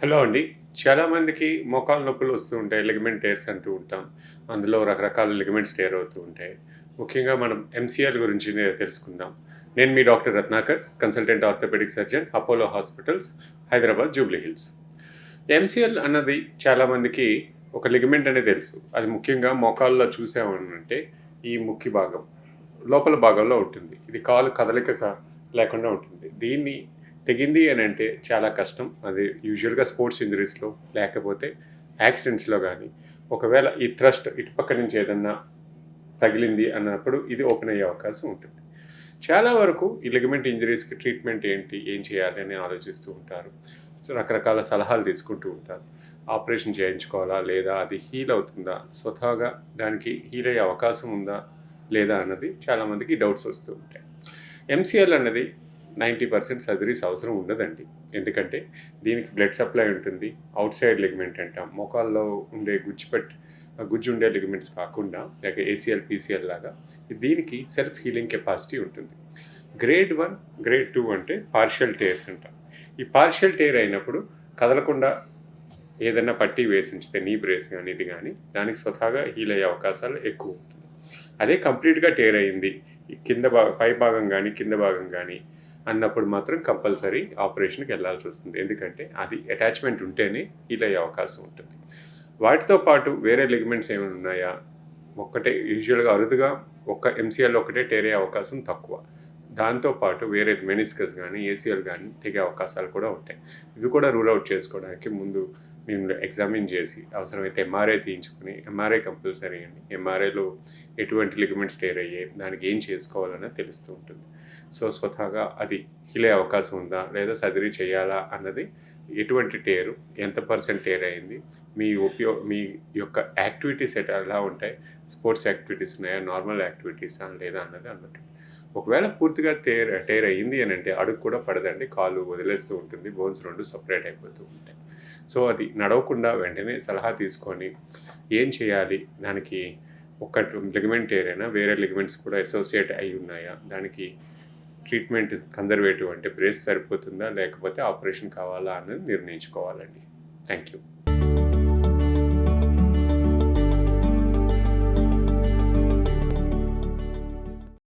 Hello అండి. చాలామందికి మోకాలు నొప్పులు వస్తూ ఉంటాయి. లిగమెంట్ టేర్స్ అంటూ ఉంటాం. అందులో రకరకాల లిగమెంట్స్ టేర్ అవుతూ ఉంటాయి. ముఖ్యంగా మనం ఎంసీఎల్ గురించి తెలుసుకుందాం. నేను మీ doctor Ratnakar, consultant orthopaedic surgeon, Apollo hospitals, Hyderabad, Jubilee Hills. MCL అన్నది చాలామందికి ఒక లిగమెంట్ అనే తెలుసు. అది ముఖ్యంగా మోకాల్లో చూసామనంటే ఈ ముక్కి భాగం, లోపల భాగంలో ఉంటుంది. ఇది కాలు కదలిక లేకుండా ఉంటుంది. దీన్ని తెగింది అని అంటే చాలా కష్టం. అది యూజువల్గా స్పోర్ట్స్ ఇంజరీస్లో లేకపోతే యాక్సిడెంట్స్లో కానీ ఒకవేళ ఈ థ్రస్ట్ ఇటుపక్క నుంచి ఏదన్నా తగిలింది అన్నప్పుడు ఇది ఓపెన్ అయ్యే అవకాశం ఉంటుంది. చాలా వరకు ఈ లిగమెంట్ ఇంజరీస్కి ట్రీట్మెంట్ ఏంటి, ఏం చేయాలి అని ఆలోచిస్తూ ఉంటారు. రకరకాల సలహాలు తీసుకుంటూ ఉంటారు. ఆపరేషన్ చేయించుకోవాలా లేదా, అది హీల్ అవుతుందా, స్వతహాగా దానికి హీల్ అయ్యే అవకాశం ఉందా లేదా అన్నది చాలామందికి డౌట్స్ వస్తూ ఉంటాయి. ఎంసీఎల్ అన్నది 90% సర్జరీస్ అవసరం ఉండదండి. ఎందుకంటే దీనికి బ్లడ్ సప్లై ఉంటుంది. అవుట్ సైడ్ లిగమెంట్ అంటాం. మోకాల్లో ఉండే గుజ్జు ఉండే లిగమెంట్స్ కాకుండా లేక ఏసీఎల్, పీసీఎల్ లాగా దీనికి సెల్ఫ్ హీలింగ్ కెపాసిటీ ఉంటుంది. గ్రేడ్ 1, గ్రేడ్ 2 అంటే పార్షియల్ టేర్స్ అంటాం. ఈ పార్షియల్ టేర్ అయినప్పుడు కదలకుండా ఏదైనా పట్టీ వేసి ఉంచితే, నీ బ్రేస్ కానీ ఇది కానీ, దానికి స్వతహాగా హీల్ అయ్యే అవకాశాలు ఎక్కువ ఉంటుంది. అదే కంప్లీట్గా టేర్ అయింది, కింద పై భాగం కానీ కింద భాగం కానీ అన్నప్పుడు మాత్రం కంపల్సరీ ఆపరేషన్కి వెళ్ళాల్సి వస్తుంది. ఎందుకంటే అది అటాచ్మెంట్ ఉంటేనే హీల్ అయ్యే అవకాశం ఉంటుంది. వాటితో పాటు వేరే లిగమెంట్స్ ఏమైనా ఉన్నాయా? ఒక్కటే యూజువల్గా అరుదుగా ఒక్క ఎంసీఎల్ ఒకటే టేర్ అయ్యే అవకాశం తక్కువ. దాంతోపాటు వేరే మెనిస్కస్ కానీ ఏసీఎల్ కానీ తెగే అవకాశాలు కూడా ఉంటాయి. ఇవి కూడా రూల్ అవుట్ చేసుకోవడానికి ముందు మేము ఎగ్జామిన్ చేసి అవసరమైతే ఎంఆర్ఐ తీయించుకొని, ఎంఆర్ఐ కంపల్సరీ అండి. ఎంఆర్ఐలో ఎటువంటి లిగమెంట్స్ టేర్ అయ్యాయి, దానికి ఏం చేసుకోవాలన్నది తెలుస్తూ ఉంటుంది. సో స్వతహాగా అది హీల్ అయ్యే అవకాశం ఉందా లేదా సర్జరీ చేయాలా అన్నది, ఎటువంటి టేరు, ఎంత పర్సెంట్ టేర్ అయింది, మీ యొక్క యాక్టివిటీస్ ఎలా ఉంటాయి, స్పోర్ట్స్ యాక్టివిటీస్ ఉన్నాయా, నార్మల్ యాక్టివిటీసా లేదా అన్నది అన్నట్టు. ఒకవేళ పూర్తిగా టేర్ అయ్యింది అని అంటే అడుగు కూడా పడదండి. కాలు వదిలేస్తూ ఉంటుంది. బోన్స్ 2 సపరేట్ అయిపోతూ ఉంటాయి. సో అది నడవకుండా వెంటనే సలహా తీసుకొని ఏం చేయాలి, దానికి ఒక లిగమెంట్ టేర్ అయినా వేరే లిగమెంట్స్ కూడా అసోసియేట్ అయి ఉన్నాయా, దానికి ట్రీట్మెంట్ కన్జర్వేటివ్ అంటే బ్రేస్ సరిపోతుందా లేకపోతే ఆపరేషన్ కావాలా అన్నది నిర్ణయించుకోవాలండి. Thank you.